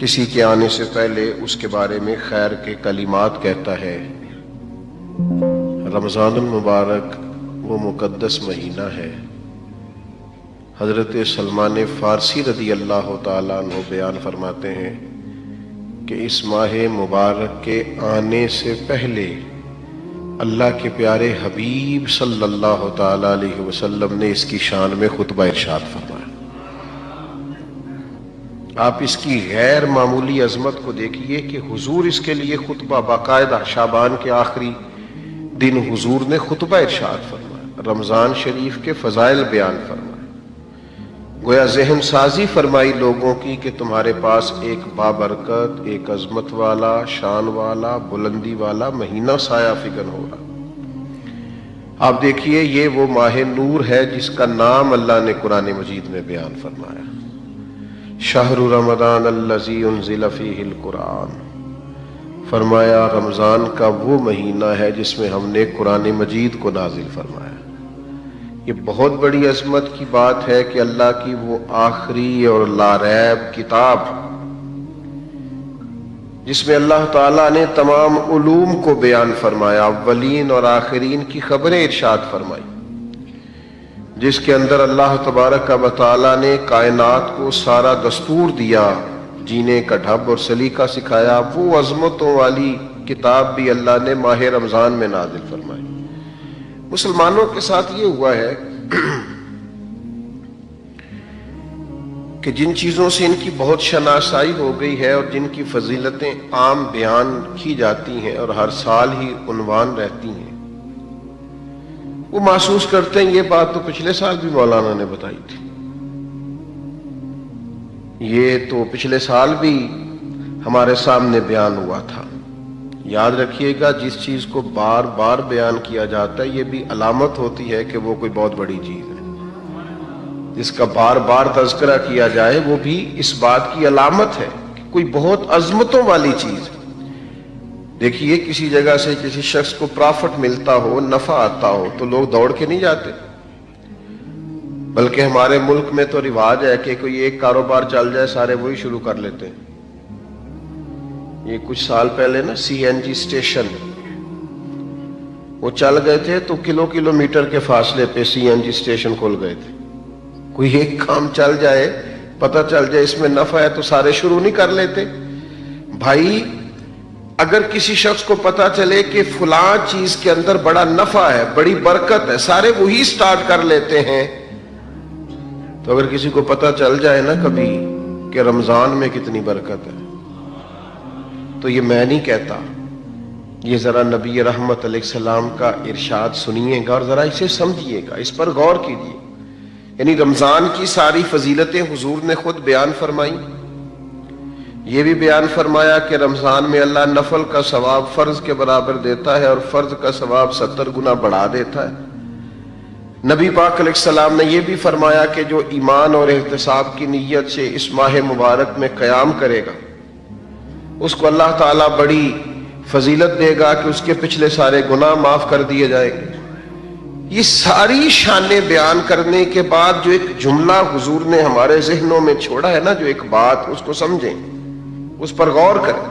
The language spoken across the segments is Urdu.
کسی کے آنے سے پہلے اس کے بارے میں خیر کے کلمات کہتا ہے۔ رمضان المبارک وہ مقدس مہینہ ہے۔ حضرت سلمان فارسی رضی اللہ تعالیٰ عنہ بیان فرماتے ہیں کہ اس ماہ مبارک کے آنے سے پہلے اللہ کے پیارے حبیب صلی اللہ تعالیٰ علیہ وسلم نے اس کی شان میں خطبہ ارشاد فرمایا۔ آپ اس کی غیر معمولی عظمت کو دیکھیے کہ حضور اس کے لیے خطبہ باقاعدہ شعبان کے آخری دن حضور نے خطبہ ارشاد فرمایا، رمضان شریف کے فضائل بیان فرمائے، گویا ذہن سازی فرمائی لوگوں کی کہ تمہارے پاس ایک بابرکت، ایک عظمت والا، شان والا، بلندی والا مہینہ سایہ فگن ہو رہا۔ آپ دیکھیے یہ وہ ماہ نور ہے جس کا نام اللہ نے قرآن مجید میں بیان فرمایا، شہر رمضان الذی انزل فیہ القرآن، فرمایا رمضان کا وہ مہینہ ہے جس میں ہم نے قرآن مجید کو نازل فرمایا۔ یہ بہت بڑی عظمت کی بات ہے کہ اللہ کی وہ آخری اور لاریب کتاب جس میں اللہ تعالیٰ نے تمام علوم کو بیان فرمایا، اولین اور آخرین کی خبریں ارشاد فرمائی، جس کے اندر اللہ تبارک و تعالیٰ نے کائنات کو سارا دستور دیا، جینے کا ڈھب اور سلیقہ سکھایا، وہ عظمتوں والی کتاب بھی اللہ نے ماہ رمضان میں نازل فرمائی۔ مسلمانوں کے ساتھ یہ ہوا ہے کہ جن چیزوں سے ان کی بہت شناسائی ہو گئی ہے اور جن کی فضیلتیں عام بیان کی جاتی ہیں اور ہر سال ہی عنوان رہتی ہیں، وہ محسوس کرتے ہیں یہ بات تو پچھلے سال بھی مولانا نے بتائی تھی، یہ تو پچھلے سال بھی ہمارے سامنے بیان ہوا تھا۔ یاد رکھیے گا جس چیز کو بار بار بیان کیا جاتا ہے یہ بھی علامت ہوتی ہے کہ وہ کوئی بہت بڑی چیز ہے، جس کا بار بار تذکرہ کیا جائے وہ بھی اس بات کی علامت ہے کہ کوئی بہت عظمتوں والی چیز ہے۔ دیکھیے کسی جگہ سے کسی شخص کو پرافٹ ملتا ہو، نفع آتا ہو تو لوگ دوڑ کے نہیں جاتے، بلکہ ہمارے ملک میں تو رواج ہے کہ کوئی ایک کاروبار چل جائے سارے وہی شروع کر لیتے ہیں۔ یہ کچھ سال پہلے نا سی این جی اسٹیشن وہ چل گئے تھے تو کلومیٹر کے فاصلے پہ سی این جی اسٹیشن کھول گئے تھے۔ کوئی ایک کام چل جائے، پتہ چل جائے اس میں نفع ہے تو سارے شروع نہیں کر لیتے۔ بھائی اگر کسی شخص کو پتہ چلے کہ فلاں چیز کے اندر بڑا نفع ہے، بڑی برکت ہے، سارے وہی سٹارٹ کر لیتے ہیں۔ تو اگر کسی کو پتہ چل جائے نا کبھی کہ رمضان میں کتنی برکت ہے، تو یہ میں نہیں کہتا، یہ ذرا نبی رحمت علیہ السلام کا ارشاد سنیے گا اور ذرا اسے سمجھیے گا، اس پر غور کیجیے۔ یعنی رمضان کی ساری فضیلتیں حضور نے خود بیان فرمائی، یہ بھی بیان فرمایا کہ رمضان میں اللہ نفل کا ثواب فرض کے برابر دیتا ہے اور فرض کا ثواب 70 گنا بڑھا دیتا ہے۔ نبی پاک علیہ السلام نے یہ بھی فرمایا کہ جو ایمان اور احتساب کی نیت سے اس ماہ مبارک میں قیام کرے گا اس کو اللہ تعالیٰ بڑی فضیلت دے گا کہ اس کے پچھلے سارے گناہ معاف کر دیے جائیں گے۔ یہ ساری شانیں بیان کرنے کے بعد جو ایک جملہ حضور نے ہمارے ذہنوں میں چھوڑا ہے نا، جو ایک بات، اس کو سمجھیں، اس پر غور کریں۔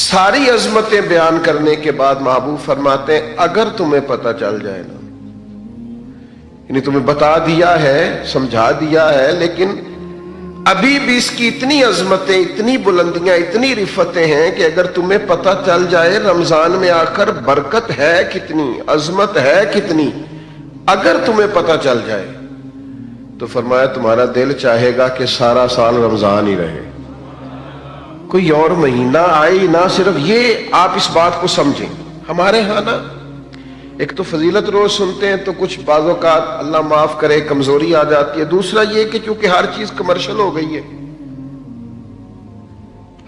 ساری عظمتیں بیان کرنے کے بعد محبوب فرماتے ہیں اگر تمہیں پتہ چل جائے نا، یعنی تمہیں بتا دیا ہے، سمجھا دیا ہے، لیکن ابھی بھی اس کی اتنی عظمتیں، اتنی بلندیاں، اتنی رفتیں ہیں کہ اگر تمہیں پتہ چل جائے رمضان میں آخر برکت ہے کتنی، عظمت ہے کتنی، اگر تمہیں پتہ چل جائے تو فرمایا تمہارا دل چاہے گا کہ سارا سال رمضان ہی رہے، کوئی اور مہینہ آئے نہ۔ صرف یہ آپ اس بات کو سمجھیں۔ ہمارے ہاں نا ایک تو فضیلت روز سنتے ہیں تو کچھ بعض اوقات اللہ معاف کرے کمزوری آ جاتی ہے، دوسرا یہ کہ چونکہ ہر چیز کمرشل ہو گئی ہے،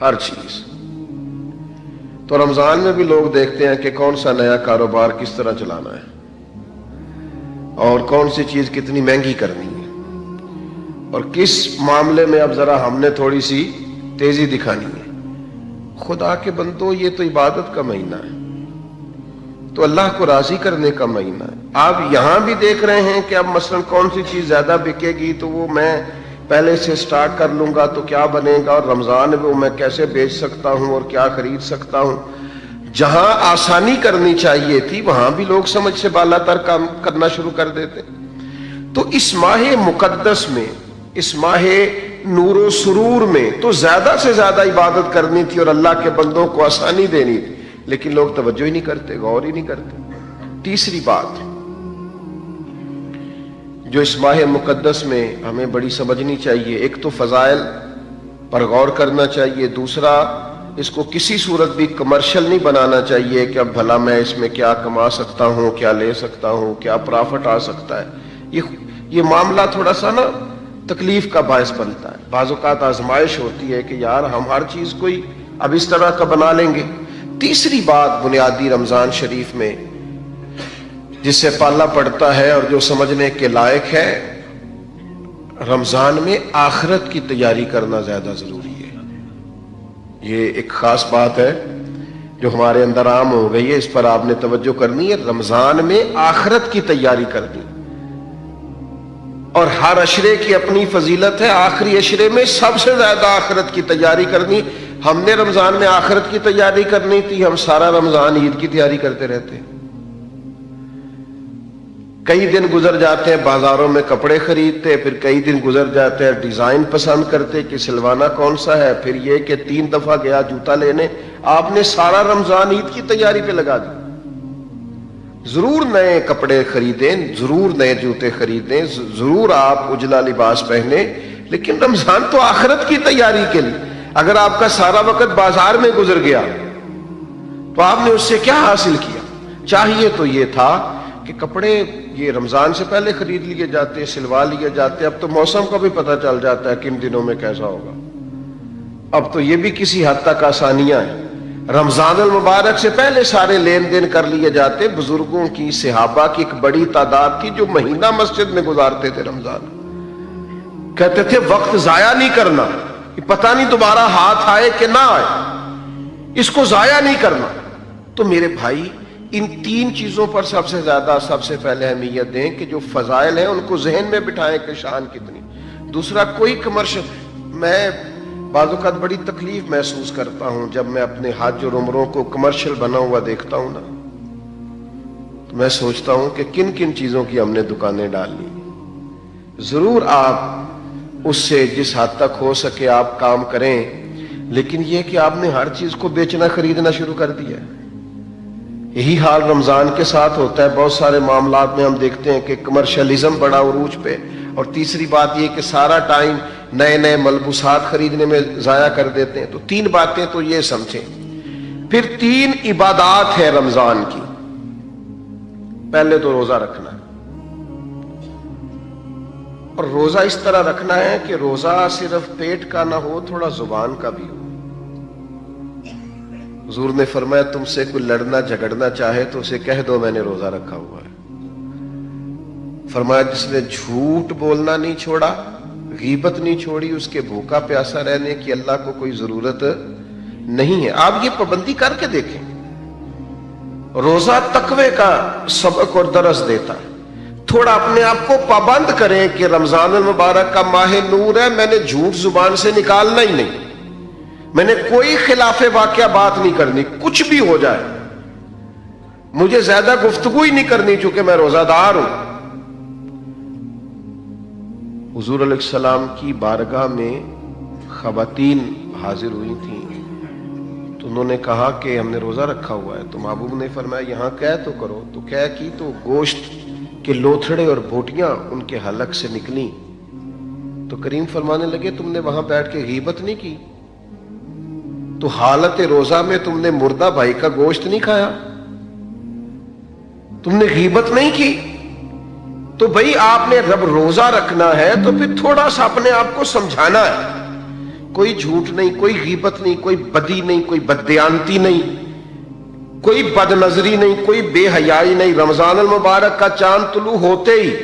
ہر چیز، تو رمضان میں بھی لوگ دیکھتے ہیں کہ کون سا نیا کاروبار کس طرح چلانا ہے اور کون سی چیز کتنی مہنگی کرنی ہے اور کس معاملے میں اب ذرا ہم نے تھوڑی سی تیزی دکھانی ہے۔ خدا کے بندو یہ تو عبادت کا مہینہ ہے، تو اللہ کو راضی کرنے کا مہینہ ہے۔ آپ یہاں بھی دیکھ رہے ہیں کہ اب مثلا کون سی چیز زیادہ بکے گی تو وہ میں پہلے سے سٹارٹ کر لوں گا تو کیا بنے گا، اور رمضان میں میں کیسے بیچ سکتا ہوں اور کیا خرید سکتا ہوں۔ جہاں آسانی کرنی چاہیے تھی وہاں بھی لوگ سمجھ سے بالا تر کام کرنا شروع کر دیتے۔ تو اس ماہ مقدس میں، اس ماہ نور و سرور میں تو زیادہ سے زیادہ عبادت کرنی تھی اور اللہ کے بندوں کو آسانی دینی تھی، لیکن لوگ توجہ ہی نہیں کرتے، غور ہی نہیں کرتے۔ تیسری بات جو اس ماہ مقدس میں ہمیں بڑی سمجھنی چاہیے، ایک تو فضائل پر غور کرنا چاہیے، دوسرا اس کو کسی صورت بھی کمرشل نہیں بنانا چاہیے کہ اب بھلا میں اس میں کیا کما سکتا ہوں، کیا لے سکتا ہوں، کیا پرافٹ آ سکتا ہے۔ یہ معاملہ تھوڑا سا نا تکلیف کا باعث بنتا ہے۔ بعض اوقات آزمائش ہوتی ہے کہ یار ہم ہر چیز کوئی اب اس طرح کا بنا لیں گے۔ تیسری بات بنیادی رمضان شریف میں جس سے پالا پڑتا ہے اور جو سمجھنے کے لائق ہے، رمضان میں آخرت کی تیاری کرنا زیادہ ضروری ہے۔ یہ ایک خاص بات ہے جو ہمارے اندر عام ہو گئی ہے، اس پر آپ نے توجہ کرنی ہے۔ رمضان میں آخرت کی تیاری کرنی، اور ہر عشرے کی اپنی فضیلت ہے، آخری عشرے میں سب سے زیادہ آخرت کی تیاری کرنی۔ ہم نے رمضان میں آخرت کی تیاری کرنی تھی، ہم سارا رمضان عید کی تیاری کرتے رہتے ہیں۔ کئی دن گزر جاتے ہیں بازاروں میں کپڑے خریدتے، پھر کئی دن گزر جاتے ہیں ڈیزائن پسند کرتے کہ سلوانا کون سا ہے، پھر یہ کہ 3 دفعہ گیا جوتا لینے۔ آپ نے سارا رمضان عید کی تیاری پہ لگا دی۔ ضرور نئے کپڑے خریدیں، ضرور نئے جوتے خریدیں، ضرور آپ اجلا لباس پہنیں، لیکن رمضان تو آخرت کی تیاری کے لیے۔ اگر آپ کا سارا وقت بازار میں گزر گیا تو آپ نے اس سے کیا حاصل کیا؟ چاہیے تو یہ تھا کہ کپڑے یہ رمضان سے پہلے خرید لیے جاتے، سلوا لیے جاتے۔ اب تو موسم کا بھی پتہ چل جاتا ہے کن دنوں میں کیسا ہوگا۔ اب تو یہ بھی کسی حد تک آسانیاں ہیں۔ رمضان المبارک سے پہلے سارے لین دین کر لیے جاتے۔ بزرگوں کی، صحابہ کی ایک بڑی تعداد تھی جو مہینہ مسجد میں گزارتے تھے رمضان۔ کہتے تھے وقت ضائع نہیں کرنا، پتہ نہیں دوبارہ ہاتھ آئے کہ نہ آئے، اس کو ضائع نہیں کرنا۔ تو میرے بھائی ان 3 چیزوں پر سب سے زیادہ سب سے پہلے اہمیت دیں کہ جو فضائل ہیں ان کو ذہن میں بٹھائیں کہ شان کتنی۔ دوسرا کوئی کمرشل، میں بعض اوقات بڑی تکلیف محسوس کرتا ہوں جب میں اپنے حج اور عمروں کو کمرشل بنا ہوا دیکھتا ہوں نا، تو میں سوچتا ہوں کہ کن کن چیزوں کی ہم نے دکانیں ڈال لی۔ ضرور آپ اس سے جس حد تک ہو سکے آپ کام کریں، لیکن یہ کہ آپ نے ہر چیز کو بیچنا خریدنا شروع کر دیا ہے۔ یہی حال رمضان کے ساتھ ہوتا ہے۔ بہت سارے معاملات میں ہم دیکھتے ہیں کہ کمرشلزم بڑا عروج پہ، اور تیسری بات یہ کہ سارا ٹائم نئے نئے ملبوسات خریدنے میں ضائع کر دیتے ہیں۔ تو 3 باتیں تو یہ سمجھیں۔ پھر 3 عبادات ہے رمضان کی۔ پہلے تو روزہ رکھنا ہے، اور روزہ اس طرح رکھنا ہے کہ روزہ صرف پیٹ کا نہ ہو، تھوڑا زبان کا بھی ہو۔ حضور نے فرمایا تم سے کوئی لڑنا جھگڑنا چاہے تو اسے کہہ دو میں نے روزہ رکھا ہوا ہے۔ فرمایا جس نے جھوٹ بولنا نہیں چھوڑا، غیبت نہیں چھوڑی، اس کے بھوکا پیاسا رہنے کی اللہ کو کوئی ضرورت نہیں ہے۔ آپ یہ پابندی کر کے دیکھیں۔ روزہ تقوی کا سبق اور درس دیتا ہے۔ تھوڑا اپنے آپ کو پابند کریں کہ رمضان المبارک کا ماہ نور ہے، میں نے جھوٹ زبان سے نکالنا ہی نہیں، میں نے کوئی خلاف واقعہ بات نہیں کرنی، کچھ بھی ہو جائے مجھے زیادہ گفتگو ہی نہیں کرنی چونکہ میں روزہ دار ہوں۔ حضور علیہ السلام کی بارگاہ میں خواتین حاضر ہوئی تھیں، تو انہوں نے کہا کہ ہم نے روزہ رکھا ہوا ہے۔ تو محبوب نے فرمایا یہاں قے تو کرو۔ تو قے کی تو گوشت کے لوتھڑے اور بوٹیاں ان کے حلق سے نکلیں۔ تو کریم فرمانے لگے تم نے وہاں بیٹھ کے غیبت نہیں کی؟ تو حالت روزہ میں تم نے مردہ بھائی کا گوشت نہیں کھایا؟ تم نے غیبت نہیں کی؟ تو بھئی آپ نے رب روزہ رکھنا ہے تو پھر تھوڑا سا اپنے آپ کو سمجھانا ہے۔ کوئی جھوٹ نہیں، کوئی غیبت نہیں، کوئی بدی نہیں، کوئی بددیانتی نہیں، کوئی بد نظری نہیں، کوئی بے حیائی نہیں۔ رمضان المبارک کا چاند طلوع ہوتے ہی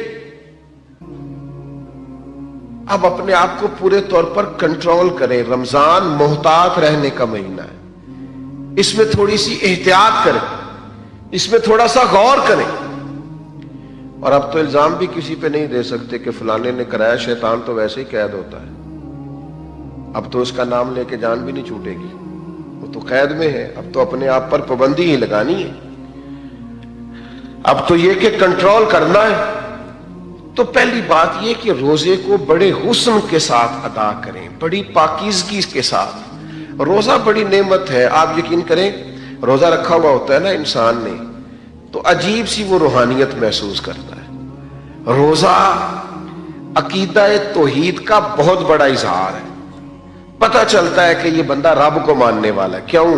اب اپنے آپ کو پورے طور پر کنٹرول کریں۔ رمضان محتاط رہنے کا مہینہ ہے، اس میں تھوڑی سی احتیاط کریں، اس میں تھوڑا سا غور کریں۔ اور اب تو الزام بھی کسی پہ نہیں دے سکتے کہ فلانے نے کرایا، شیطان تو ویسے ہی قید ہوتا ہے، اب تو اس کا نام لے کے جان بھی نہیں چھوٹے گی، وہ تو قید میں ہے، اب تو اپنے آپ پر پابندی ہی لگانی ہے، اب تو یہ کہ کنٹرول کرنا ہے۔ تو پہلی بات یہ کہ روزے کو بڑے حسن کے ساتھ ادا کریں، بڑی پاکیزگی کے ساتھ۔ روزہ بڑی نعمت ہے، آپ یقین کریں روزہ رکھا ہوا ہوتا ہے نا انسان نے تو عجیب سی وہ روحانیت محسوس کرتا ہے۔ روزہ عقیدہ توحید کا بہت بڑا اظہار ہے، پتہ چلتا ہے کہ یہ بندہ رب کو ماننے والا ہے۔ کیوں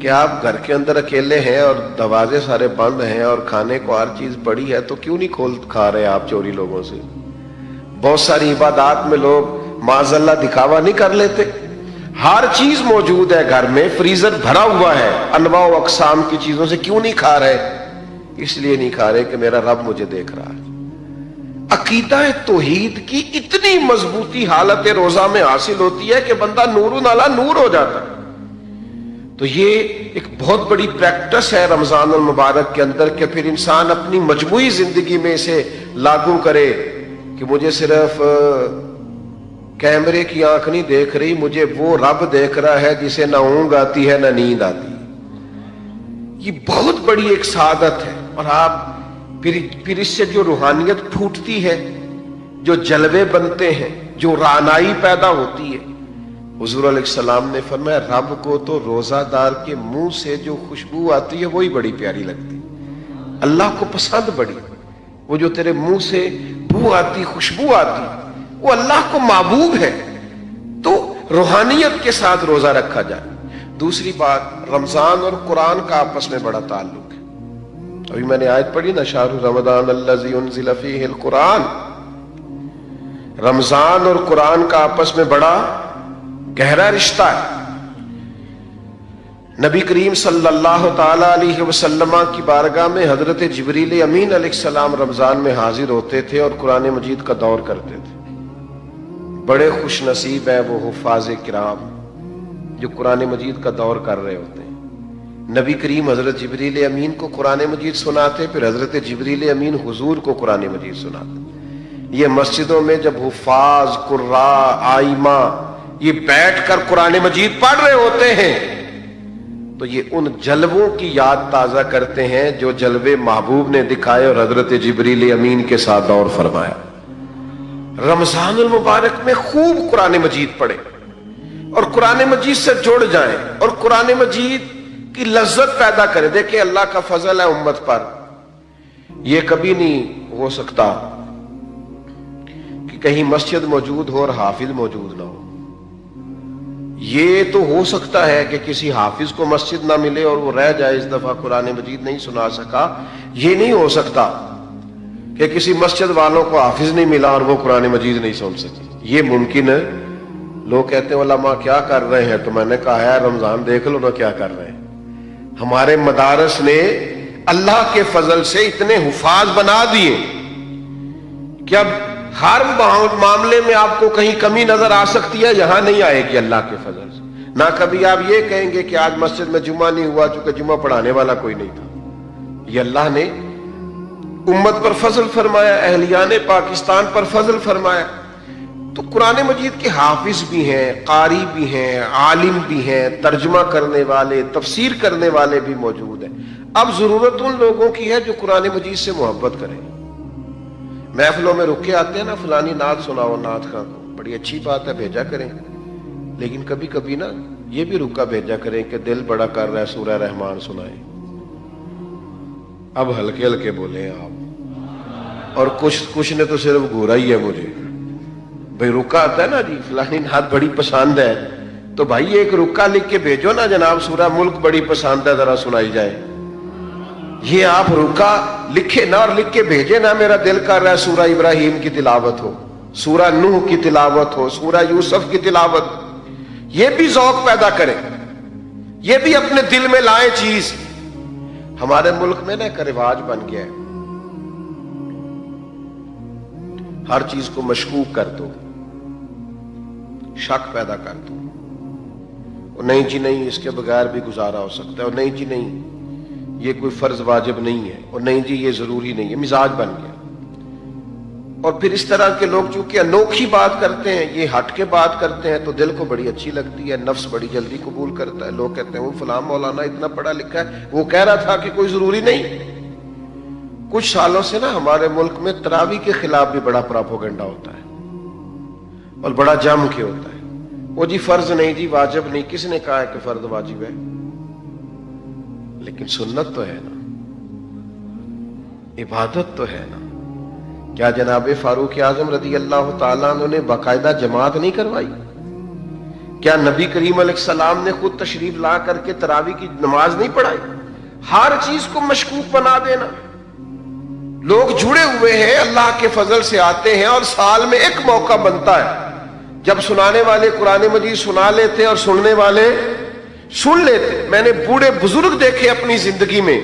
کہ آپ گھر کے اندر اکیلے ہیں اور دروازے سارے بند ہیں اور کھانے کو ہر چیز پڑی ہے، تو کیوں نہیں کھول کھا رہے آپ چوری لوگوں سے؟ بہت ساری عبادات میں لوگ معاذ اللہ دکھاوا نہیں کر لیتے، ہر چیز موجود ہے گھر میں، فریزر بھرا ہوا ہے انواع و اقسام کی چیزوں سے، کیوں نہیں کھا رہے؟ اس لیے نہیں کھا رہے کہ میرا رب مجھے دیکھ رہا ہے۔ عقیدہ توحید کی اتنی مضبوطی حالت روزہ میں حاصل ہوتی ہے کہ بندہ نور علی نور ہو جاتا ہے۔ تو یہ ایک بہت بڑی پریکٹس ہے رمضان المبارک کے اندر کہ پھر انسان اپنی مجموعی زندگی میں اسے لاگو کرے کہ مجھے صرف کیمرے کی آنکھ نہیں دیکھ رہی، مجھے وہ رب دیکھ رہا ہے جسے نہ اونگ آتی ہے نہ نیند آتی۔ یہ بہت بڑی ایک سعادت ہے، اور آپ پھر اس سے جو روحانیت پھوٹتی ہے، جو جلوے بنتے ہیں، جو رعنائی پیدا ہوتی ہے۔ حضور علیہ السلام نے فرمایا رب کو تو روزہ دار کے منہ سے جو خوشبو آتی ہے وہی بڑی پیاری لگتی ہے، اللہ کو پسند بڑی، وہ جو تیرے منہ سے بو آتی، خوشبو آتی، وہ اللہ کو محبوب ہے۔ تو روحانیت کے ساتھ روزہ رکھا جائے۔ دوسری بات، رمضان اور قرآن کا آپس میں بڑا تعلق ہے۔ ابھی میں نے آیت پڑھی نا، شہر رمضان الذی انزل فیہ القرآن، رمضان اور قرآن کا آپس میں بڑا گہرا رشتہ ہے۔ نبی کریم صلی اللہ تعالی علیہ وسلم کی بارگاہ میں حضرت جبریل امین علیہ السلام رمضان میں حاضر ہوتے تھے اور قرآن مجید کا دور کرتے تھے۔ بڑے خوش نصیب ہیں وہ حفاظ کرام جو قرآن مجید کا دور کر رہے ہوتے ہیں۔ نبی کریم حضرت جبریل امین کو قرآن مجید سناتے، پھر حضرت جبریل امین حضور کو قرآن مجید سناتے۔ یہ مسجدوں میں جب حفاظ، قراء، آئمہ یہ بیٹھ کر قرآن مجید پڑھ رہے ہوتے ہیں تو یہ ان جلووں کی یاد تازہ کرتے ہیں جو جلوے محبوب نے دکھائے اور حضرت جبریل امین کے ساتھ دور فرمایا۔ رمضان المبارک میں خوب قرآن مجید پڑھیں اور قرآن مجید سے جڑ جائیں اور قرآن مجید کی لذت پیدا کریں۔ دیکھیں اللہ کا فضل ہے امت پر، یہ کبھی نہیں ہو سکتا کہ کہیں مسجد موجود ہو اور حافظ موجود نہ ہو۔ یہ تو ہو سکتا ہے کہ کسی حافظ کو مسجد نہ ملے اور وہ رہ جائے، اس دفعہ قرآن مجید نہیں سنا سکا۔ یہ نہیں ہو سکتا کہ کسی مسجد والوں کو حافظ نہیں ملا اور وہ قرآن مجید نہیں سن سکے، یہ ممکن ہے۔ لوگ کہتے ہیں علماء کیا کر رہے ہیں، تو میں نے کہا ہے رمضان دیکھ لو نا کیا کر رہے ہیں۔ ہمارے مدارس نے اللہ کے فضل سے اتنے حفاظ بنا دیے کہ اب ہر معاملے میں آپ کو کہیں کمی نظر آ سکتی ہے، یہاں نہیں آئے گی اللہ کے فضل سے۔ نہ کبھی آپ یہ کہیں گے کہ آج مسجد میں جمعہ نہیں ہوا چونکہ جمعہ پڑھانے والا کوئی نہیں تھا۔ یہ اللہ نے امت پر فضل فرمایا، اہلیان پاکستان پر فضل فرمایا۔ تو قرآن مجید کے حافظ بھی ہیں، قاری بھی ہیں، عالم بھی ہیں، ترجمہ کرنے والے، تفسیر کرنے والے بھی موجود ہیں۔ اب ضرورت ان لوگوں کی ہے جو قرآن مجید سے محبت کریں۔ محفلوں میں رکے آتے ہیں نا، فلانی نعت سناؤ نعت خاں کو، بڑی اچھی بات ہے، بھیجا کریں، لیکن کبھی کبھی نا یہ بھی رکا بھیجا کریں کہ دل بڑا کر رہا ہے سورہ رحمان سنائیں۔ اب ہلکے ہلکے بولیں آپ، اور کچھ نے تو صرف گھورا ہی ہے مجھے، بھائی رکا آتا ہے نا جی فلانی نعت بڑی پسند ہے، تو بھائی ایک رکا لکھ کے بھیجو نا جناب، سورہ ملک بڑی پسند ہے ذرا سنائی جائے۔ یہ آپ رکا لکھے نا اور لکھ کے بھیجے نا، میرا دل کر رہا ہے سورہ ابراہیم کی تلاوت ہو، سورہ نوح کی تلاوت ہو، سورہ یوسف کی تلاوت، یہ بھی ذوق پیدا کریں، یہ بھی اپنے دل میں لائیں چیز۔ ہمارے ملک میں نا ایک رواج بن گیا ہے، ہر چیز کو مشکوک کر دو، شک پیدا کر دو، اور نہیں جی نہیں اس کے بغیر بھی گزارا ہو سکتا ہے، اور نہیں جی نہیں یہ کوئی فرض واجب نہیں ہے، اور نہیں جی یہ ضروری نہیں ہے، مزاج بن گیا۔ اور پھر اس طرح کے لوگ چونکہ انوکھی بات کرتے ہیں، یہ ہٹ کے بات کرتے ہیں، تو دل کو بڑی اچھی لگتی ہے، نفس بڑی جلدی قبول کرتا ہے۔ لوگ کہتے ہیں وہ فلاں مولانا اتنا پڑھا لکھا ہے، وہ کہہ رہا تھا کہ کوئی ضروری نہیں۔ کچھ سالوں سے نا ہمارے ملک میں تراویح کے خلاف بھی بڑا پراپوگنڈا ہوتا ہے، اور بڑا جم کے ہوتا ہے۔ وہ جی فرض نہیں جی واجب نہیں، کس نے کہا ہے کہ فرض واجب ہے؟ لیکن سنت تو ہے نا، عبادت تو ہے نا۔ کیا جناب فاروق اعظم رضی اللہ تعالیٰ عنہ نے باقاعدہ جماعت نہیں کروائی؟ کیا نبی کریم علیہ السلام نے خود تشریف لا کر کے تراویح کی نماز نہیں پڑھائی؟ ہر چیز کو مشکوک بنا دینا۔ لوگ جڑے ہوئے ہیں، اللہ کے فضل سے آتے ہیں، اور سال میں ایک موقع بنتا ہے جب سنانے والے قرآن مجید سنا لیتے اور سننے والے سن لیتے۔ میں نے بوڑھے بزرگ دیکھے اپنی زندگی میں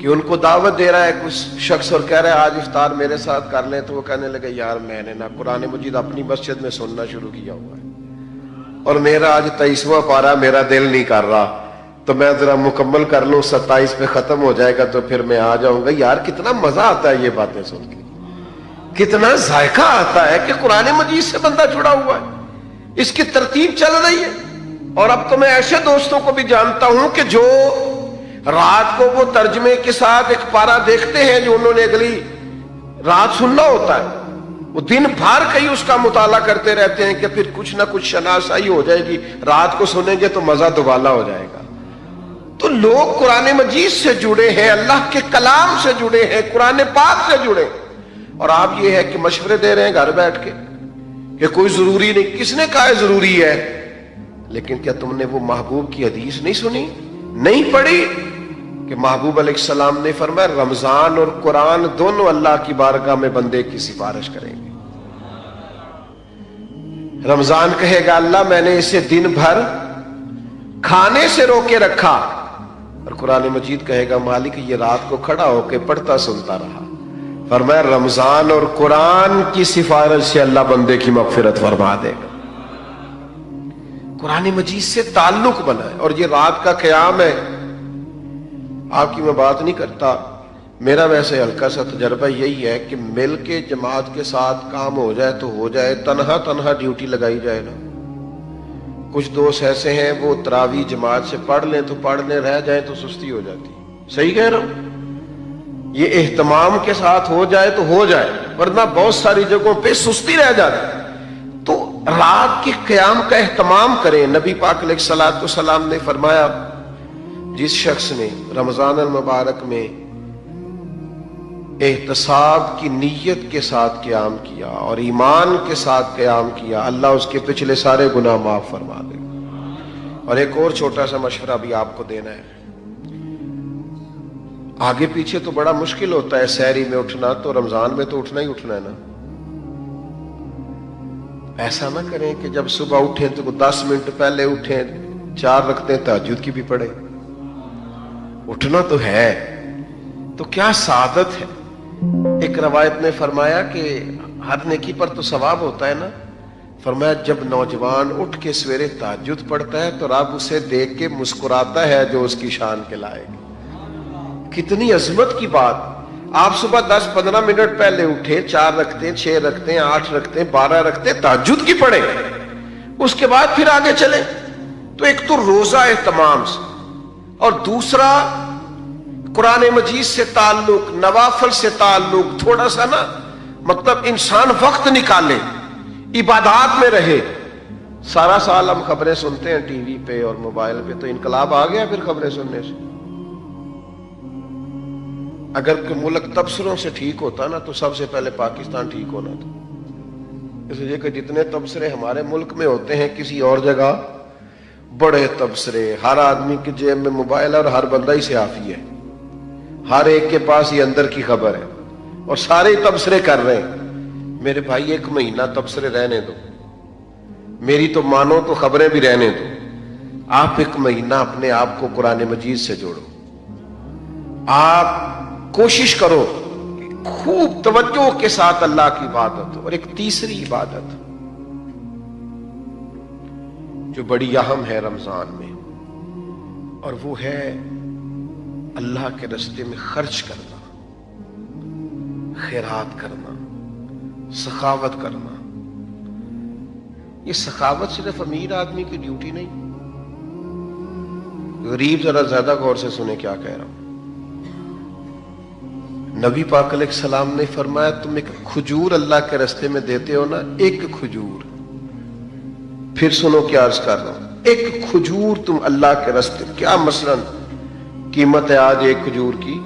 کہ ان کو دعوت دے رہا ہے کچھ شخص اور کہہ رہا ہے آج افطار میرے ساتھ کر لیں، تو وہ کہنے لگے یار میں نے نا قرآن مجید اپنی مسجد میں سننا شروع کیا ہوا ہے، اور میرا آج 23واں پارہ میرا دل نہیں کر رہا، تو میں ذرا مکمل کر لوں، 27 پہ ختم ہو جائے گا تو پھر میں آ جاؤں گا۔ یار کتنا مزہ آتا ہے یہ باتیں سن کے، کتنا ذائقہ آتا ہے کہ قرآن مجید سے بندہ جڑا ہوا ہے، اس کی ترتیب چل رہی ہے۔ اور اب تو میں ایسے دوستوں کو بھی جانتا ہوں کہ جو رات کو وہ ترجمے کے ساتھ ایک پارہ دیکھتے ہیں جو انہوں نے اگلی رات سننا ہوتا ہے، وہ دن بھر کہیں اس کا مطالعہ کرتے رہتے ہیں کہ پھر کچھ نہ کچھ شناسائی ہو جائے گی، رات کو سنیں گے تو مزہ دوبالا ہو جائے گا۔ تو لوگ قرآن مجید سے جڑے ہیں، اللہ کے کلام سے جڑے ہیں، قرآن پاک سے جڑے، اور آپ یہ ہے کہ مشورے دے رہے ہیں گھر بیٹھ کے کہ کوئی ضروری نہیں۔ کس نے کہا ہے ضروری ہے؟ لیکن کیا تم نے وہ محبوب کی حدیث نہیں سنی، نہیں پڑھی کہ محبوب علیہ السلام نے فرمایا رمضان اور قرآن دونوں اللہ کی بارگاہ میں بندے کی سفارش کریں گے۔ رمضان کہے گا اللہ میں نے اسے دن بھر کھانے سے روکے رکھا، اور قرآن مجید کہے گا مالک یہ رات کو کھڑا ہو کے پڑھتا سنتا رہا۔ فرمایا رمضان اور قرآن کی سفارش سے اللہ بندے کی مغفرت فرما دے گا۔ قرآن مجید سے تعلق بنا ہے، اور یہ رات کا قیام ہے۔ آپ کی میں بات نہیں کرتا، میرا ویسے ہلکا سا تجربہ یہی ہے کہ مل کے جماعت کے ساتھ کام ہو جائے تو ہو جائے، تنہا ڈیوٹی لگائی جائے نا۔ کچھ دوست ایسے ہیں وہ تراویح جماعت سے پڑھ لیں تو پڑھ لیں، رہ جائیں تو سستی ہو جاتی۔ صحیح کہہ رہا ہوں؟ یہ اہتمام کے ساتھ ہو جائے تو ہو جائے، ورنہ بہت ساری جگہوں پہ سستی رہ جاتی۔ تو رات کے قیام کا اہتمام کریں۔ نبی پاک علیہ الصلوۃ والسلام نے فرمایا جس شخص نے رمضان المبارک میں احتساب کی نیت کے ساتھ قیام کیا اور ایمان کے ساتھ قیام کیا، اللہ اس کے پچھلے سارے گناہ معاف فرما دے گا۔ اور ایک اور چھوٹا سا مشورہ بھی آپ کو دینا ہے، آگے پیچھے تو بڑا مشکل ہوتا ہے سحری میں اٹھنا، تو رمضان میں تو اٹھنا ہی اٹھنا ہے نا۔ ایسا نہ کریں کہ جب صبح اٹھیں تو 10 منٹ پہلے اٹھیں، 4 رکعتیں تہجد کی بھی پڑھیں۔ اٹھنا تو ہے، تو کیا سعادت ہے۔ ایک روایت میں فرمایا کہ ہر نیکی پر تو ثواب ہوتا ہے نا، فرمایا جب نوجوان اٹھ کے سویرے تہجد پڑھتا ہے تو رب اسے دیکھ کے مسکراتا ہے جو اس کی شان کے لائق۔ کتنی عظمت کی بات۔ آپ صبح 10-15 منٹ پہلے اٹھے، 4 رکعتیں، 6 رکعتیں، 8 رکعتیں، 12 رکعتیں تہجد کی پڑھیں، اس کے بعد پھر آگے چلیں۔ تو ایک تو روزہ اہتمام سے، اور دوسرا قرآن مجید سے تعلق، نوافل سے تعلق، تھوڑا سا نا مطلب انسان وقت نکالے، عبادات میں رہے۔ سارا سال ہم خبریں سنتے ہیں ٹی وی پہ اور موبائل پہ، تو انقلاب آ گیا پھر خبریں سننے سے۔ اگر کہ ملک تبصروں سے ٹھیک ہوتا نا تو سب سے پہلے پاکستان ٹھیک ہونا تھا، اس لیے کہ جتنے تبصرے ہمارے ملک میں ہوتے ہیں کسی اور جگہ بڑے تبصرے، ہر آدمی کی جیب میں موبائل ہے اور ہر بندہ ہی صحافی ہے، ہر ایک کے پاس یہ اندر کی خبر ہے اور سارے ہی تبصرے کر رہے ہیں۔ میرے بھائی 1 مہینہ تبصرے رہنے دو، میری تو مانو تو خبریں بھی رہنے دو۔ آپ 1 مہینہ اپنے آپ کو قرآن مجید سے جوڑو، آپ کوشش کرو خوب توجہ کے ساتھ اللہ کی عبادت۔ اور ایک تیسری عبادت جو بڑی اہم ہے رمضان میں، اور وہ ہے اللہ کے راستے میں خرچ کرنا، خیرات کرنا، سخاوت کرنا۔ یہ سخاوت صرف امیر آدمی کی ڈیوٹی نہیں، غریب ذرا زیادہ غور سے سنیں کیا کہہ رہا ہوں۔ نبی پاک علیہ السلام نے فرمایا تم ایک کھجور اللہ کے راستے میں دیتے ہو نا، ایک کھجور، پھر سنو کیا عرض کر رہا ہوں، ایک کھجور تم اللہ کے راستے، کیا مثلا قیمت ہے آج ایک کھجور کی،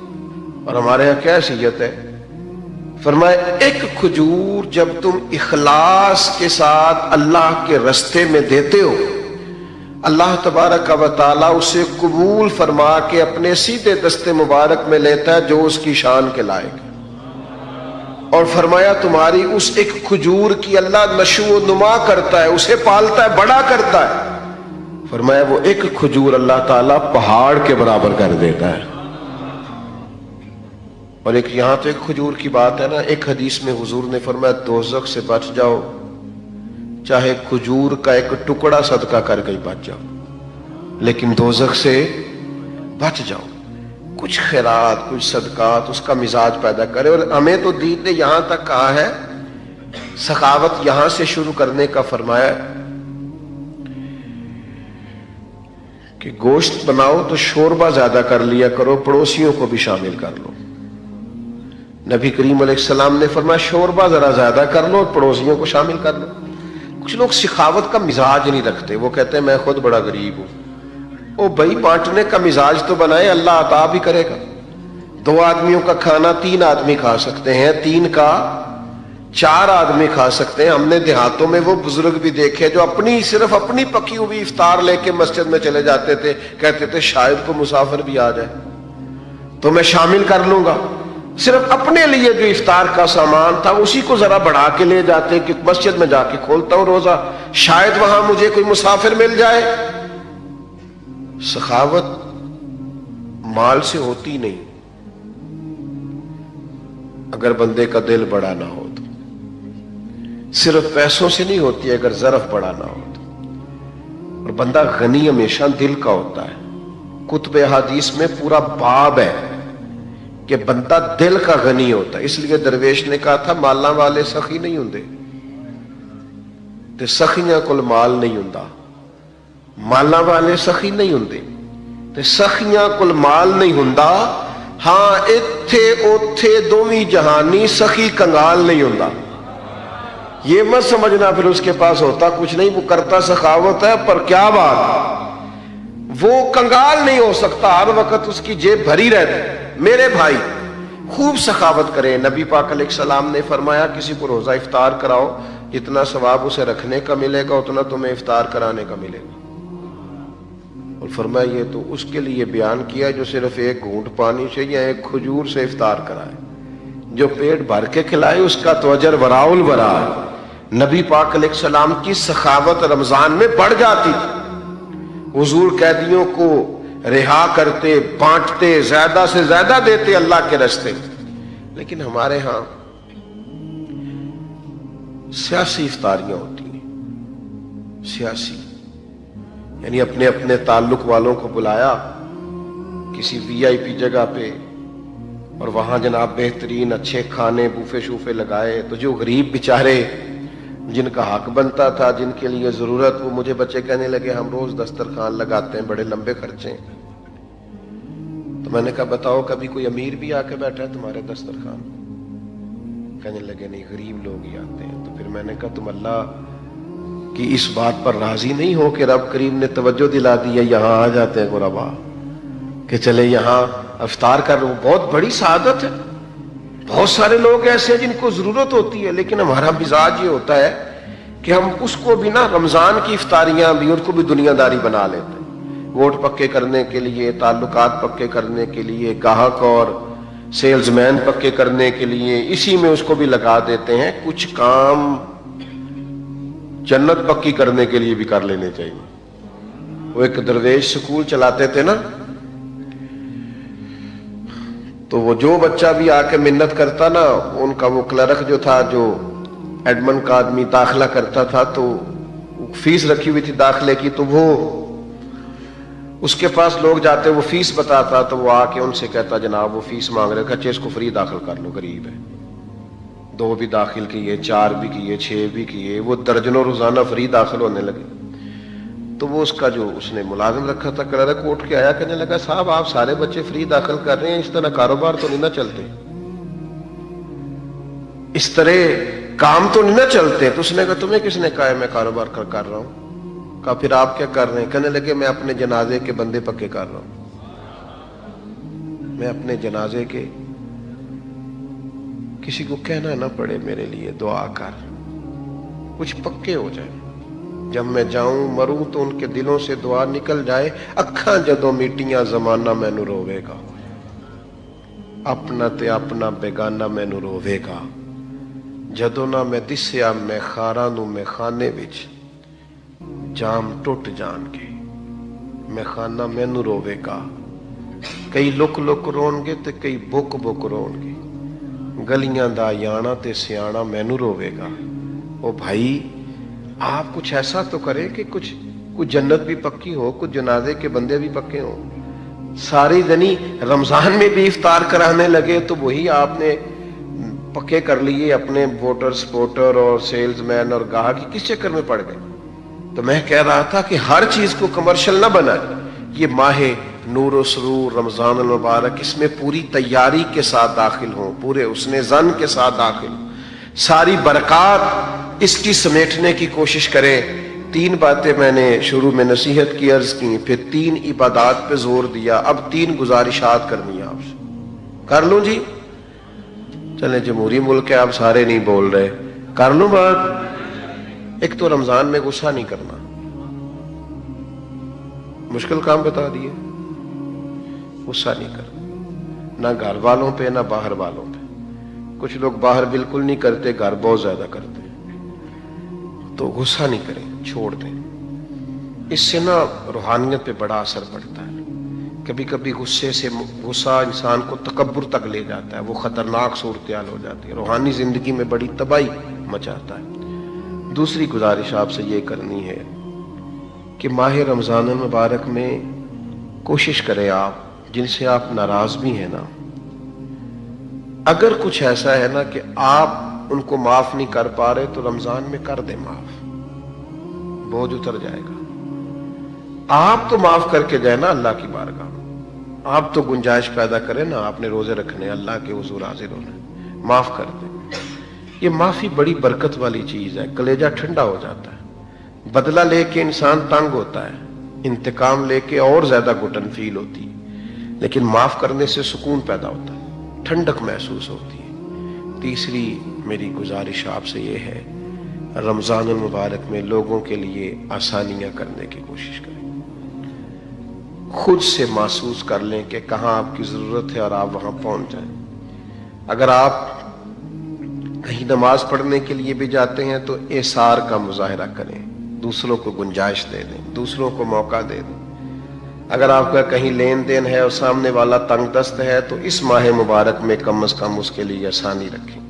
اور ہمارے ہاں کیا حیثیت ہے؟ فرمایا ایک کھجور جب تم اخلاص کے ساتھ اللہ کے راستے میں دیتے ہو، اللہ تبارک و تعالیٰ اسے قبول فرما کے اپنے سیدھے دستے مبارک میں لیتا ہے جو اس کی شان کے لائق ہے، اور فرمایا تمہاری اس ایک کھجور کی اللہ نشو و نما کرتا ہے، اسے پالتا ہے، بڑا کرتا ہے۔ فرمایا وہ ایک کھجور اللہ تعالیٰ پہاڑ کے برابر کر دیتا ہے۔ اور ایک یہاں تو ایک کھجور کی بات ہے نا، ایک حدیث میں حضور نے فرمایا دوزخ سے بچ جاؤ، چاہے کھجور کا ایک ٹکڑا صدقہ کر کے بچ جاؤ، لیکن دوزخ سے بچ جاؤ۔ کچھ خیرات، کچھ صدقات اس کا مزاج پیدا کرے۔ اور ہمیں تو دین نے یہاں تک کہا ہے، سخاوت یہاں سے شروع کرنے کا فرمایا کہ گوشت بناؤ تو شوربہ زیادہ کر لیا کرو، پڑوسیوں کو بھی شامل کر لو۔ نبی کریم علیہ السلام نے فرمایا شوربہ ذرا زیادہ کر لو اور پڑوسیوں کو شامل کر لو۔ کچھ لوگ سخاوت کا مزاج نہیں رکھتے، وہ کہتے ہیں میں خود بڑا غریب ہوں۔ او بھائی بانٹنے کا مزاج تو بنائے، اللہ عطا بھی کرے گا۔ 2 آدمیوں کا کھانا 3 آدمی کھا سکتے ہیں، 3 کا 4 آدمی کھا سکتے ہیں۔ ہم نے دیہاتوں میں وہ بزرگ بھی دیکھے جو صرف اپنی پکی ہوئی افطار لے کے مسجد میں چلے جاتے تھے، کہتے تھے شاید کو مسافر بھی آ جائے تو میں شامل کر لوں گا۔ صرف اپنے لیے جو افطار کا سامان تھا اسی کو ذرا بڑھا کے لے جاتے کہ مسجد میں جا کے کھولتا ہوں روزہ، شاید وہاں مجھے کوئی مسافر مل جائے۔ سخاوت مال سے ہوتی نہیں، اگر بندے کا دل بڑا نہ ہو تو، صرف پیسوں سے نہیں ہوتی اگر ظرف بڑا نہ ہو تو۔ اور بندہ غنی ہمیشہ دل کا ہوتا ہے۔ کتب حدیث میں پورا باب ہے کہ بندہ دل کا غنی ہوتا ہے۔ اس لیے درویش نے کہا تھا مالاں والے سخی نہیں ہوندے تے سخیاں کول مال نہیں ہوندا، مالاں والے سخی نہیں ہوندے تے سخیاں کول مال نہیں ہوندا، ہاں ایتھے اوتھے دوویں جہانی سخی کنگال نہیں ہوندا۔ یہ مت سمجھنا پھر اس کے پاس ہوتا کچھ نہیں، وہ کرتا سخاوت ہے، پر کیا بات، وہ کنگال نہیں ہو سکتا، ہر وقت اس کی جیب بھری رہتی۔ میرے بھائی خوب سخاوت کریں۔ نبی پاک علیہ السلام نے فرمایا کسی کو روزہ افطار کراؤ، جتنا ثواب اسے رکھنے کا ملے گا اتنا تمہیں افطار کرانے کا ملے گا۔ اور فرمایا یہ تو اس کے لیے بیان کیا جو صرف ایک گھونٹ پانی سے یا ایک کھجور سے افطار کرائے، جو پیٹ بھر کے کھلائے اس کا تو اجر وراء الورا ہے۔ نبی پاک علیہ السلام کی سخاوت رمضان میں بڑھ جاتی تھی، حضور قیدیوں کو رہا کرتے، بانٹتے، زیادہ سے زیادہ دیتے اللہ کے راستے۔ لیکن ہمارے ہاں سیاسی افطاریاں ہوتی ہیں، سیاسی، یعنی اپنے اپنے تعلق والوں کو بلایا کسی VIP جگہ پہ، اور وہاں جناب بہترین اچھے کھانے بوفے شوفے لگائے، تو جو غریب بیچارے جن کا حق بنتا تھا، جن کے لیے ضرورت، وہ مجھے بچے کہنے لگے ہم روز دسترخوان لگاتے ہیں، بڑے لمبے خرچے ہیں۔ تو میں نے کہا بتاؤ کبھی کوئی امیر بھی آ کے بیٹھا ہے تمہارے دسترخوان؟ کہنے لگے نہیں، غریب لوگ ہی آتے ہیں۔ تو پھر میں نے کہا تم اللہ کی اس بات پر راضی نہیں ہو کہ رب کریم نے توجہ دلا دی ہے، یہاں آ جاتے ہیں غربا کہ چلے یہاں افطار کر لو، بہت بڑی سعادت ہے۔ بہت سارے لوگ ایسے ہیں جن کو ضرورت ہوتی ہے، لیکن ہمارا مزاج یہ ہوتا ہے کہ ہم اس کو بھی نا، رمضان کی افطاریاں بھی ان کو بھی دنیا داری بنا لیتے ہیں، ووٹ پکے کرنے کے لیے، تعلقات پکے کرنے کے لیے، گاہک اور سیلز مین پکے کرنے کے لیے، اسی میں اس کو بھی لگا دیتے ہیں۔ کچھ کام جنت پکی کرنے کے لیے بھی کر لینے چاہیے۔ وہ ایک درویش سکول چلاتے تھے نا، تو وہ جو بچہ بھی آ کے منت کرتا نا، ان کا وہ کلرک جو تھا، جو ایڈمن کا آدمی داخلہ کرتا تھا، تو فیس رکھی ہوئی تھی داخلے کی، تو وہ اس کے پاس لوگ جاتے، وہ فیس بتاتا تو وہ آ کے ان سے کہتا جناب وہ فیس مانگ رہے، کہتے اس کو فری داخل کر لو، غریب ہے۔ 2 بھی داخل کیے، 4 بھی کیے، 6 بھی کیے، وہ درجنوں روزانہ فری داخل ہونے لگے۔ تو وہ اس کا جو اس نے ملازم رکھا تھا کلر کوٹ کے آیا، کہنے لگا صاحب آپ سارے بچے فری داخل کر رہے ہیں، اس طرح کاروبار تو نہیں نہ چلتے، اس طرح کام تو نہیں نہ چلتے۔ تو اس نے کہا تمہیں کس نے کہا ہے میں کاروبار کر رہا ہوں؟ کہا پھر آپ کیا کر رہے ہیں؟ کہنے لگے میں اپنے جنازے کے بندے پکے کر رہا ہوں، میں اپنے جنازے کے، کسی کو کہنا نہ پڑے میرے لیے دعا کر، کچھ پکے ہو جائیں، جب میں جاؤں مروں تو ان کے دلوں سے دعا نکل جائے، اکھاں جدوں میٹیاں زمانہ مینوں روے گا، اپنا تے اپنا بیگانہ مینوں روے گا، جدوں نہ میں دسیا میں خاراں نوں میں خانے وچ جام ٹوٹ جان کے، میں خانہ مینوں روے گا، کئی لک لک رون گے تے کئی بک بک رون گے، گلیاں دا یانا تے سیانا مینوں روے گا۔ او بھائی آپ کچھ ایسا تو کریں کہ کچھ جنت بھی پکی ہو، کچھ جنازے کے بندے بھی پکے ہوں۔ ساری دنی رمضان میں بھی افطار کرانے لگے تو وہی آپ نے پکے کر لیے اپنے ووٹر سپورٹر اور سیلز مین اور گاہک، کس چکر میں پڑ گئے؟ تو میں کہہ رہا تھا کہ ہر چیز کو کمرشل نہ بنائے، یہ ماہ نور و سرور رمضان المبارک، اس میں پوری تیاری کے ساتھ داخل ہوں، پورے حسن ظن کے ساتھ داخل ہوں، ساری برکات اس کی سمیٹنے کی کوشش کریں۔ 3 باتیں میں نے شروع میں نصیحت کی عرض کی، پھر 3 عبادات پہ زور دیا، اب 3 گزارشات کرنی ہیں آپ سے، کر لوں جی؟ چلیں جمہوری ملک ہے، آپ سارے نہیں بول رہے، کر لوں بات؟ ایک تو رمضان میں غصہ نہیں کرنا، مشکل کام بتا دیے، غصہ نہیں کرنا، نہ گھر والوں پہ نہ باہر والوں پہ۔ کچھ لوگ باہر بالکل نہیں کرتے، گھر بہت زیادہ کرتے ہیں، تو غصہ نہیں کریں، چھوڑ دیں۔ اس سے نا روحانیت پہ بڑا اثر پڑتا ہے۔ کبھی کبھی غصہ انسان کو تکبر تک لے جاتا ہے، وہ خطرناک صورتحال ہو جاتی ہے، روحانی زندگی میں بڑی تباہی مچاتا ہے۔ دوسری گزارش آپ سے یہ کرنی ہے کہ ماہ رمضان المبارک میں کوشش کریں، آپ جن سے آپ ناراض بھی ہیں نا، اگر کچھ ایسا ہے نا کہ آپ ان کو معاف نہیں کر پا رہے تو رمضان میں کر دیں معاف، بوجھ اتر جائے گا۔ آپ تو معاف کر کے جائیں نا اللہ کی بارگاہ، آپ تو گنجائش پیدا کریں نا، آپ نے روزے رکھنے، اللہ کے حضور حاضر ہونا، معاف کر دیں۔ یہ معافی بڑی برکت والی چیز ہے، کلیجہ ٹھنڈا ہو جاتا ہے۔ بدلہ لے کے انسان تنگ ہوتا ہے، انتقام لے کے اور زیادہ گھٹن فیل ہوتی ہے، لیکن معاف کرنے سے سکون پیدا ہوتا ہے، ٹھنڈک محسوس ہوتی ہے۔ تیسری میری گزارش آپ سے یہ ہے، رمضان المبارک میں لوگوں کے لیے آسانیاں کرنے کی کوشش کریں، خود سے محسوس کر لیں کہ کہاں آپ کی ضرورت ہے اور آپ وہاں پہنچ جائیں۔ اگر آپ کہیں نماز پڑھنے کے لیے بھی جاتے ہیں تو ایثار کا مظاہرہ کریں، دوسروں کو گنجائش دے دیں، دوسروں کو موقع دے دیں۔ اگر آپ کا کہیں لین دین ہے اور سامنے والا تنگ دست ہے تو اس ماہ مبارک میں کم از کم اس کے لیے آسانی رکھیں،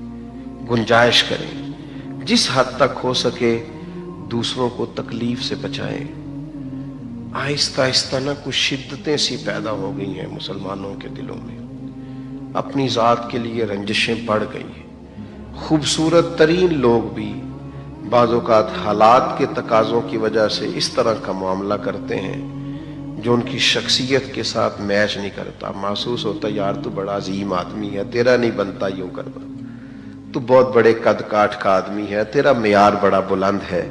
گنجائش کریں، جس حد تک ہو سکے دوسروں کو تکلیف سے بچائیں۔ آہستہ آہستہ نہ کچھ شدتیں سی پیدا ہو گئی ہیں مسلمانوں کے دلوں میں، اپنی ذات کے لیے رنجشیں بڑھ گئی ہیں۔ خوبصورت ترین لوگ بھی بعض اوقات حالات کے تقاضوں کی وجہ سے اس طرح کا معاملہ کرتے ہیں جو ان کی شخصیت کے ساتھ میچ نہیں کرتا۔ محسوس ہوتا یار تو بڑا عظیم آدمی ہے، تیرا نہیں بنتا یوں کرنا، تو بہت بڑے قد کاٹ کا آدمی ہے، تیرا معیار بڑا بلند ہے،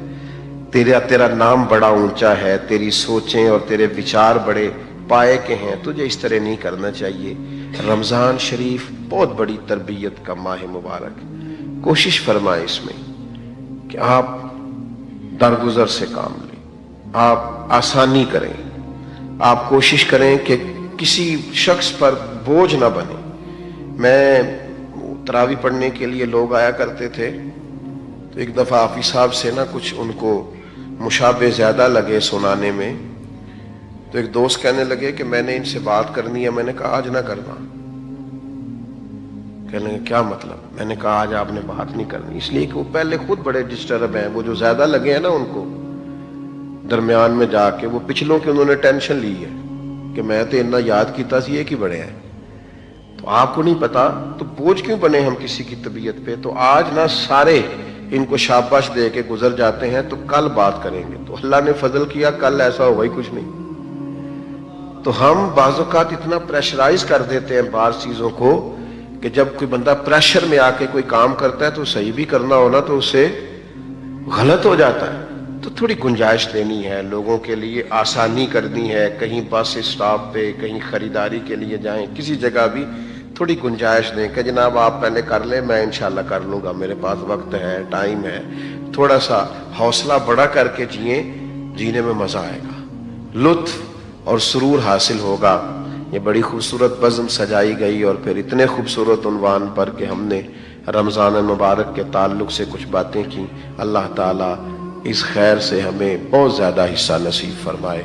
تیرا نام بڑا اونچا ہے، تیری سوچیں اور تیرے وچار بڑے پائے کے ہیں، تجھے اس طرح نہیں کرنا چاہیے۔ رمضان شریف بہت بڑی تربیت کا ماہ مبارک، کوشش فرمائیں اس میں کہ آپ درگزر سے کام لیں، آپ آسانی کریں، آپ کوشش کریں کہ کسی شخص پر بوجھ نہ بنے۔ میں تراویح پڑھنے کے لیے لوگ آیا کرتے تھے تو ایک دفعہ حافظ صاحب سے نا کچھ ان کو مشابہ زیادہ لگے سنانے میں، تو ایک دوست کہنے لگے کہ میں نے ان سے بات کرنی ہے۔ میں نے کہا آج نہ کرنا۔ کہنے لگے کیا مطلب؟ میں نے کہا آج آپ نے بات نہیں کرنی، اس لیے کہ وہ پہلے خود بڑے ڈسٹرب ہیں، وہ جو زیادہ لگے ہیں نا ان کو درمیان میں جا کے، وہ پچھلوں کی انہوں نے ٹینشن لی ہے۔ کہ میں تو اتنا یاد کیتا سی یہ کی بڑے ہیں، تو آپ کو نہیں پتا تو بوجھ کیوں بنے ہم کسی کی طبیعت پہ؟ تو آج نہ سارے ان کو شاباش دے کے گزر جاتے ہیں، تو کل بات کریں گے، تو اللہ نے فضل کیا کل ایسا ہوا ہی کچھ نہیں۔ تو ہم بعض اوقات اتنا پریشرائز کر دیتے ہیں بعض چیزوں کو کہ جب کوئی بندہ پریشر میں آ کے کوئی کام کرتا ہے تو صحیح بھی کرنا ہونا تو اسے غلط ہو جاتا ہے۔ تو تھوڑی گنجائش دینی ہے، لوگوں کے لیے آسانی کرنی ہے، کہیں بس اسٹاپ پہ، کہیں خریداری کے لیے جائیں، کسی جگہ بھی تھوڑی گنجائش دیں کہ جناب آپ پہلے کر لیں، میں انشاءاللہ کر لوں گا، میرے پاس وقت ہے، ٹائم ہے۔ تھوڑا سا حوصلہ بڑا کر کے جئیں، جینے میں مزہ آئے گا، لطف اور سرور حاصل ہوگا۔ یہ بڑی خوبصورت بزم سجائی گئی اور پھر اتنے خوبصورت عنوان پر کہ ہم نے رمضان مبارک کے تعلق سے کچھ باتیں کی۔ اللہ تعالیٰ اس خیر سے ہمیں بہت زیادہ حصہ نصیب فرمائے۔